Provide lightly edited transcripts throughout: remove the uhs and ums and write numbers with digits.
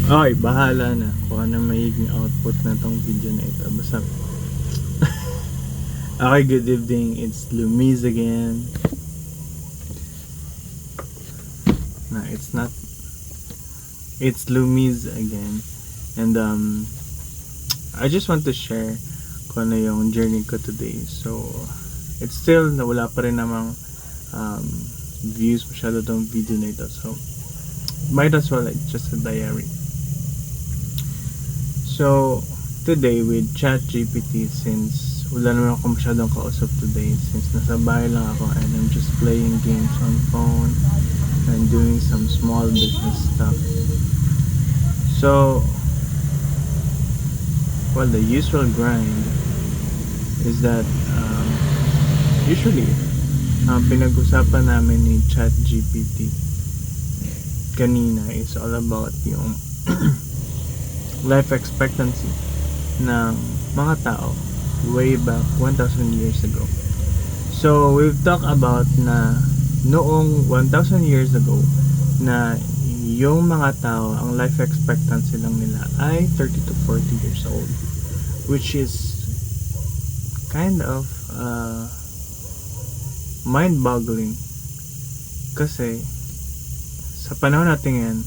Okay, bahala na kung ano magiging output na tong video na ito. Basta, okay, good evening. It's Lumiz again. No, it's not. It's Lumiz again. And I just want to share kung ano yung journey ko today. So, it's still, wala pa rin namang views masyado tong video na ito. So, might as well like just a diary. So, today with ChatGPT, since wala naman ako masyadong kausap today, since nasa bahay lang ako and I'm just playing games on phone and doing some small business stuff. So, well, the usual grind is that usually pinag-usapan namin ni ChatGPT kanina is all about yung life expectancy ng mga tao way back 1,000 years ago. So, we've talked about na noong 1,000 years ago na yung mga tao, ang life expectancy lang nila ay 30 to 40 years old, which is kind of mind-boggling kasi sa panahon natin ngayon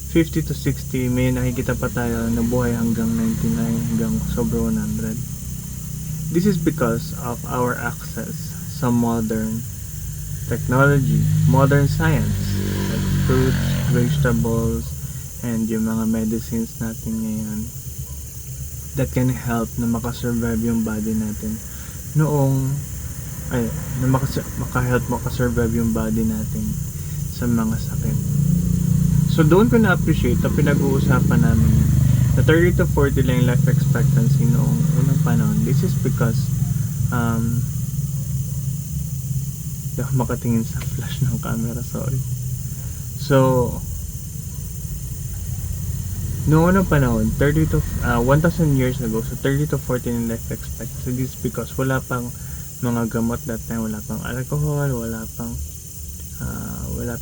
50 to 60, may nakikita pa tayo na buhay hanggang 99, hanggang sobra 100. This is because of our access sa modern technology, modern science, like fruits, vegetables, and yung mga medicines natin ngayon that can help na makasurvive yung body natin noong na makahelp makasurvive yung body natin sa mga sakit. So doon ko na-appreciate na pinag-uusapan namin yan na 30 to 40 lang yung life expectancy noong unang panahon. This is because hindi ako makatingin sa flash ng camera, sorry. So noong unang panahon 1,000 years ago, so 30 to 40 yung life expectancy. This is because wala pang mga gamot that time, wala pang alcohol, wala pang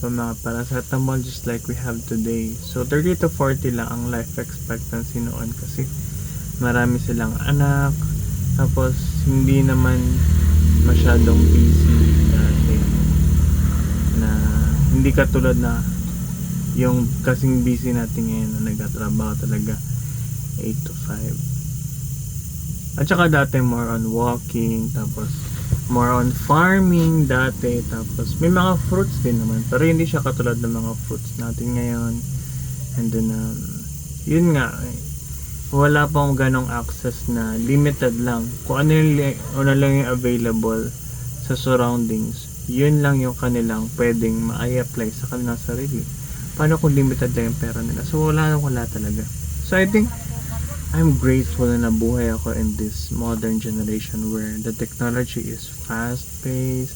mga paracetamol just like we have today. So 30 to 40 lang ang life expectancy noon kasi marami silang anak, tapos hindi naman masyadong busy dati, na hindi katulad na yung kasing busy natin ngayon na nagtatrabaho talaga 8 to 5. At saka dati more on walking, tapos more on farming dati, tapos may mga fruits din naman pero hindi siya katulad ng mga fruits natin ngayon. And then yun nga, wala pang ganong access, na limited lang kung ano lang yung available sa surroundings, yun lang yung kanilang pwedeng ma-apply sa kanilang sarili. Paano kung limited lang yung pera nila? So wala talaga. So I think I'm grateful na nabuhay ako in this modern generation where the technology is fast-paced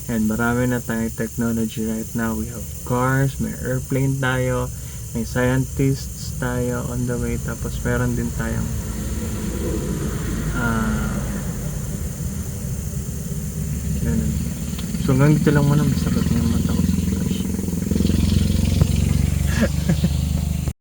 and marami na tayong technology right now. We have cars, may airplane tayo, may scientists tayo on the way, tapos meron din tayong ganun. So hanggang dito lang muna, masakit na yung mata ko sa flash.